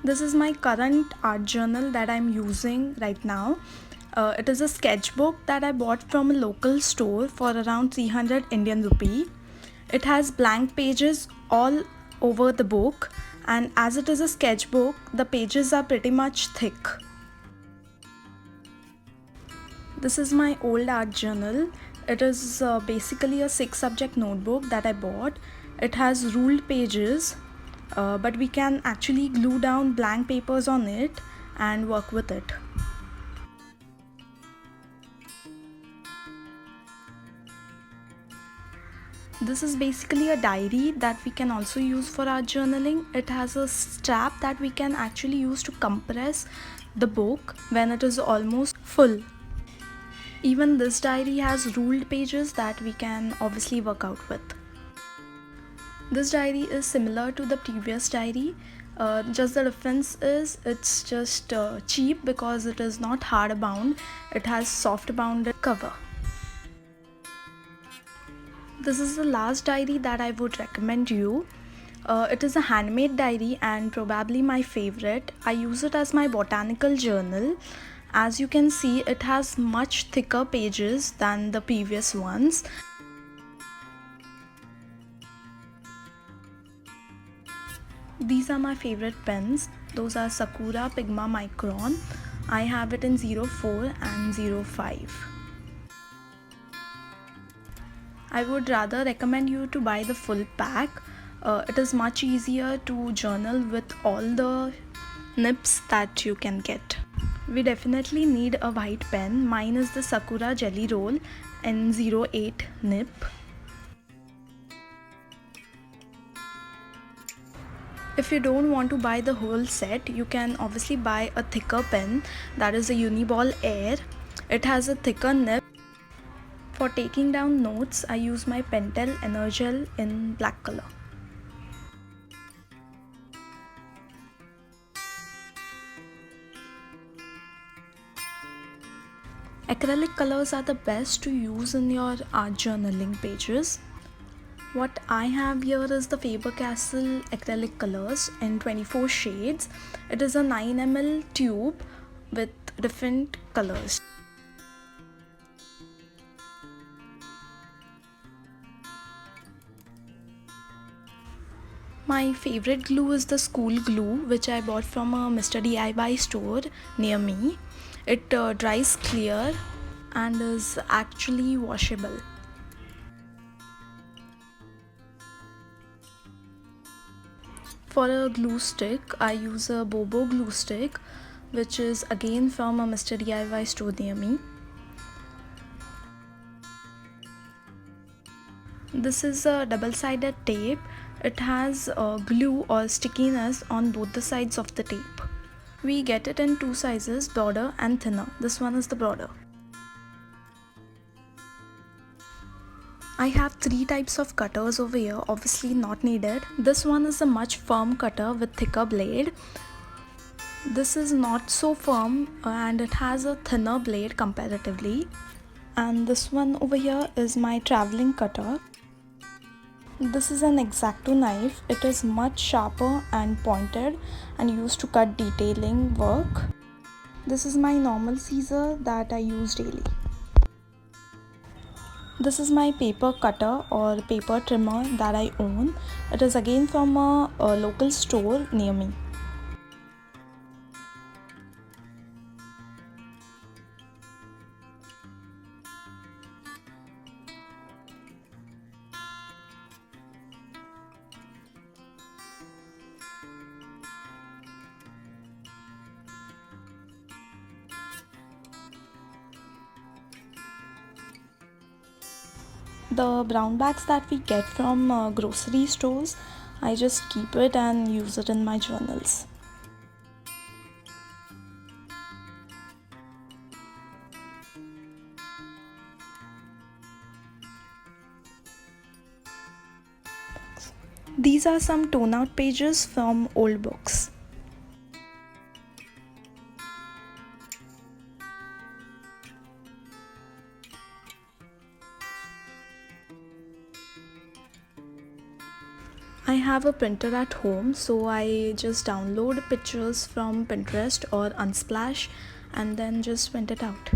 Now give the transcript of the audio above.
This is my current art journal that I'm using right now. It is a sketchbook that I bought from a local store for around 300 Indian rupee. It has blank pages all over the book, and as it is a sketchbook, the pages are pretty much thick. This is my old art journal. It is basically a 6 subject notebook that I bought. It has ruled pages, but we can actually glue down blank papers on it and work with it. This is basically a diary that we can also use for our journaling. It has a strap that we can actually use to compress the book when it is almost full. Even this diary has ruled pages that we can obviously work out with. This diary is similar to the previous diary, just the difference is it's just cheap because it is not hard bound, it has soft bounded cover. This is the last diary that I would recommend you. It is a handmade diary and probably my favorite. I use it as my botanical journal. As you can see, it has much thicker pages than the previous ones. These are my favorite pens. Those are Sakura Pigma Micron. I have it in 04 and 05. I would rather recommend you to buy the full pack. It is much easier to journal with all the nibs that you can get. We definitely need a white pen. Mine is the Sakura Jelly Roll in 08 nib. If you don't want to buy the whole set, you can obviously buy a thicker pen, that is a Uniball Air. It has a thicker nib. For taking down notes, I use my Pentel Energel in black color. Acrylic colors are the best to use in your art journaling pages. What I have here is the Faber-Castell acrylic colors in 24 shades. It is a 9 ml tube with different colors. My favorite glue is the school glue, which I bought from a Mr. DIY store near me. It dries clear and is actually washable. For a glue stick, I use a Bobo glue stick, which is again from a Mr. DIY store near me. This is a double-sided tape. It has glue or stickiness on both the sides of the tape. We get it in 2 sizes, broader and thinner. This one is the broader. I have 3 types of cutters over here, obviously not needed. This one is a much firm cutter with thicker blade. This is not so firm and it has a thinner blade comparatively. And this one over here is my traveling cutter. This is an X-Acto knife. It is much sharper and pointed and used to cut detailing work. This is my normal scissor that I use daily. This is my paper cutter or paper trimmer that I own. It is again from a local store near me. The brown bags that we get from grocery stores, I just keep it and use it in my journals. These are some torn out pages from old books. I have a printer at home, so I just download pictures from Pinterest or Unsplash and then just print it out.